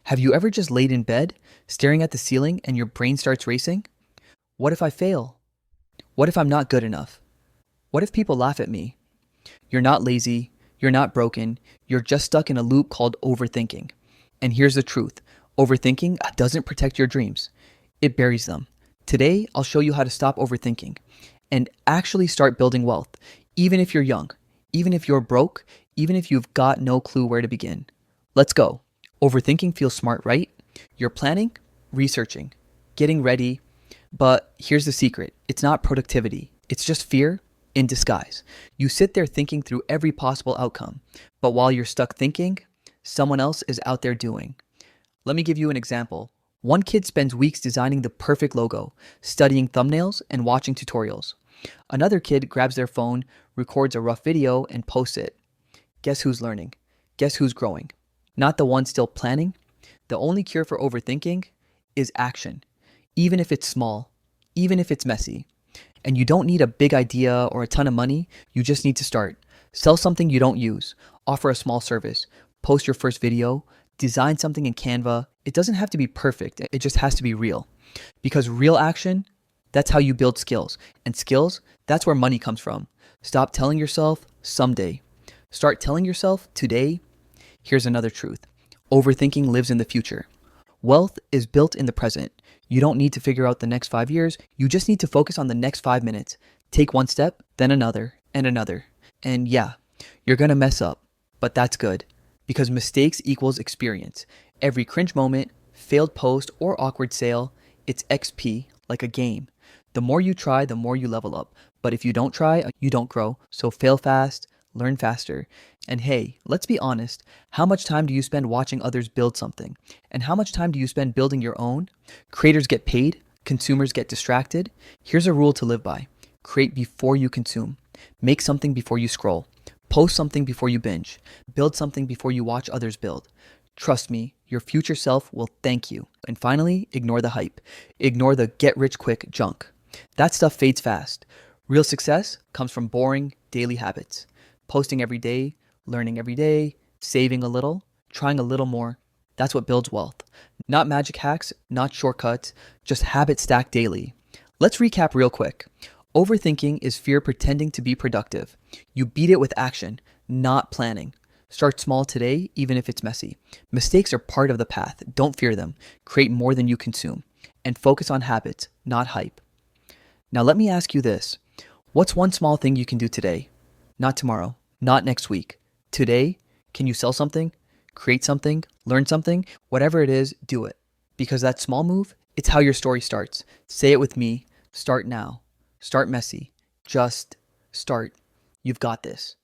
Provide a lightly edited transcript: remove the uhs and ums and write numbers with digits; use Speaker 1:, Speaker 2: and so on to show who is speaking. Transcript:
Speaker 1: Have you ever just laid in bed, staring at the ceiling, and your brain starts racing? What if I fail? What if I'm not good enough? What if people laugh at me? You're not lazy, you're not broken, you're just stuck in a loop called overthinking. And here's the truth: overthinking doesn't protect your dreams, it buries them. Today, I'll show you how to stop overthinking and actually start building wealth, even if you're young, even if you're broke, even if you've got no clue where to begin. Let's go. Overthinking feels smart, right? You're planning, researching, getting ready, but here's the secret: it's not productivity, it's just fear in disguise. You sit there thinking through every possible outcome, but while you're stuck thinking, someone else is out there doing. Let me give you an example. One kid spends weeks designing the perfect logo, studying thumbnails, and watching tutorials. Another kid grabs their phone, records a rough video, and posts it. Guess who's learning? Guess who's growing? Not the one still planning. The only cure for overthinking is action, even if it's small, even if it's messy. And you don't need a big idea or a ton of money, you just need to start. Sell something you don't use, offer a small service, post your first video, design something in Canva. It doesn't have to be perfect, it just has to be real. Because real action, that's how you build skills. And skills, that's where money comes from. Stop telling yourself someday. Start telling yourself today. Here's another truth: overthinking lives in the future. Wealth is built in the present. You don't need to figure out the next 5 years. You just need to focus on the next 5 minutes. Take one step, then another, and another. And yeah, you're gonna mess up, but that's good, because mistakes equals experience. Every cringe moment, failed post, or awkward sale, it's XP, like a game. The more you try, the more you level up. But if you don't try, you don't grow. So fail fast, learn faster. And hey, let's be honest, how much time do you spend watching others build something? And how much time do you spend building your own? Creators get paid, consumers get distracted. Here's a rule to live by: create before you consume. Make something before you scroll. Post something before you binge. Build something before you watch others build. Trust me, your future self will thank you. And finally, ignore the hype. Ignore the get-rich-quick junk. That stuff fades fast. Real success comes from boring, daily habits. Posting every day, learning every day, saving a little, trying a little more. That's what builds wealth. Not magic hacks, not shortcuts, just habits stacked daily. Let's recap real quick. Overthinking is fear pretending to be productive. You beat it with action, not planning. Start small today, even if it's messy. Mistakes are part of the path. Don't fear them. Create more than you consume. And focus on habits, not hype. Now let me ask you this. What's one small thing you can do today? Not tomorrow, not next week. Today, can you sell something, create something, learn something? Whatever it is, do it. Because that small move, it's how your story starts. Say it with me. Start now. Start messy. Just start. You've got this.